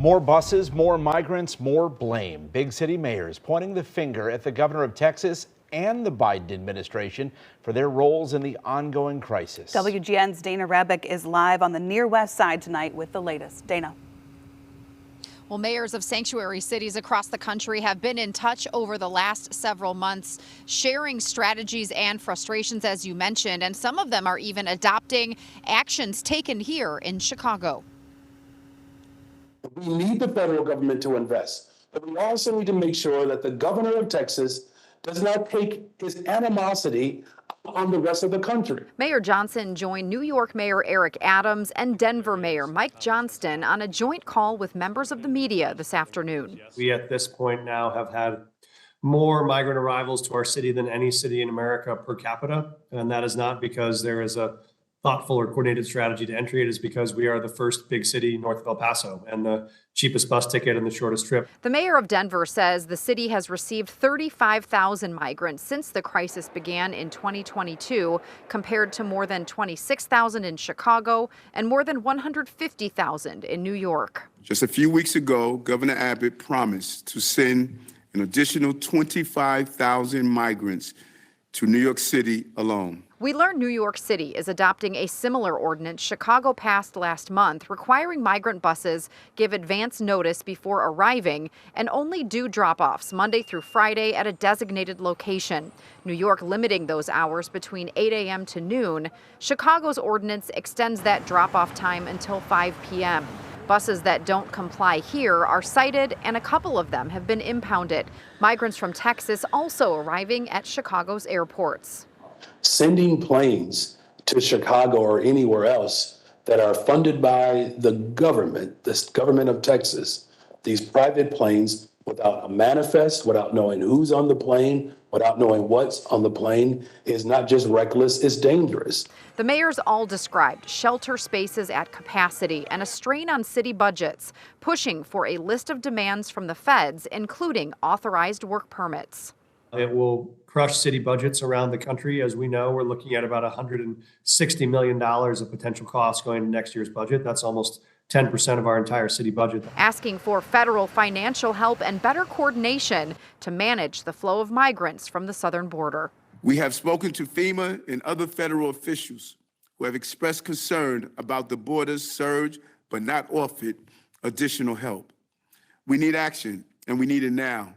More buses, more migrants, more blame. Big city mayors pointing the finger at the governor of Texas and the Biden administration for their roles in the ongoing crisis. WGN's Dana Rebick is live on the Near West Side tonight with the latest. Dana. Well, mayors of sanctuary cities across the country have been in touch over the last several months, sharing strategies and frustrations, as you mentioned, and some of them are even adopting actions taken here in Chicago. We need the federal government to invest, but we also need to make sure that the governor of Texas does not take his animosity on the rest of the country. Mayor Johnson joined New York Mayor Eric Adams and Denver Mayor Mike Johnston on a joint call with members of the media this afternoon. We at this point now have had more migrant arrivals to our city than any city in America per capita. And that is not because there is a thoughtful or coordinated strategy to entry. It is because we are the first big city north of El Paso and the cheapest bus ticket and the shortest trip. The mayor of Denver says the city has received 35,000 migrants since the crisis began in 2022, compared to more than 26,000 in Chicago and more than 150,000 in New York. Just a few weeks ago, Governor Abbott promised to send an additional 25,000 migrants to New York City alone. We learned New York City is adopting a similar ordinance Chicago passed last month, requiring migrant buses give advance notice before arriving and only do drop-offs Monday through Friday at a designated location. New York limiting those hours between 8 a.m. to noon. Chicago's ordinance extends that drop-off time until 5 p.m. Buses that don't comply here are cited, and a couple of them have been impounded. Migrants from Texas also arriving at Chicago's airports. Sending planes to Chicago or anywhere else that are funded by the government, this government of Texas, these private planes without a manifest, without knowing who's on the plane, without knowing what's on the plane, is not just reckless, it's dangerous. The mayors all described shelter spaces at capacity and a strain on city budgets, pushing for a list of demands from the feds, including authorized work permits. It will crush city budgets around the country. As we know, we're looking at about $160 million of potential costs going into next year's budget. That's almost 10% of our entire city budget. Asking for federal financial help and better coordination to manage the flow of migrants from the southern border. We have spoken to FEMA and other federal officials who have expressed concern about the border's surge, but not offered additional help. We need action, and we need it now.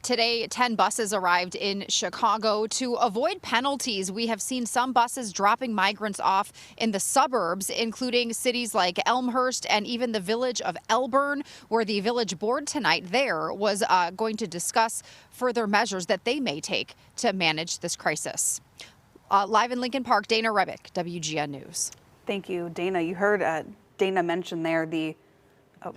Today, 10 buses arrived in Chicago. To avoid penalties, we have seen some buses dropping migrants off in the suburbs, including cities like Elmhurst and even the village of Elburn, where the village board tonight there was going to discuss further measures that they may take to manage this crisis. Live in Lincoln Park, Dana Rebick, WGN News. Thank you, Dana. You heard Dana mention there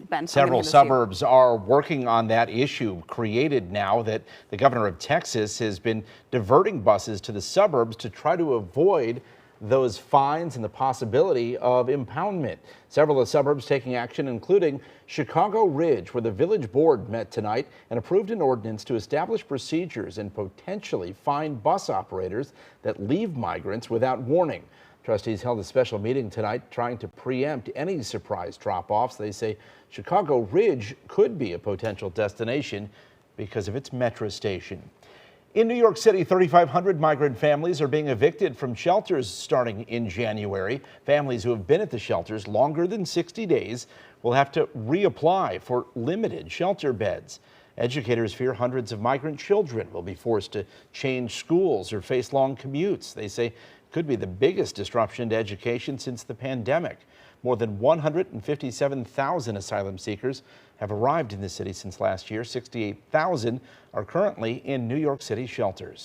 Ben, several suburbs are working on that issue, created now that the governor of Texas has been diverting buses to the suburbs to try to avoid those fines and the possibility of impoundment. Several of the suburbs taking action, including Chicago Ridge, where the village board met tonight and approved an ordinance to establish procedures and potentially fine bus operators that leave migrants without warning. Trustees held a special meeting tonight trying to preempt any surprise drop-offs. They say Chicago Ridge could be a potential destination because of its metro station. In New York City, 3,500 migrant families are being evicted from shelters starting in January. Families who have been at the shelters longer than 60 days will have to reapply for limited shelter beds. Educators fear hundreds of migrant children will be forced to change schools or face long commutes. They say could be the biggest disruption to education since the pandemic. More than 157,000 asylum seekers have arrived in the city since last year. 68,000 are currently in New York City shelters.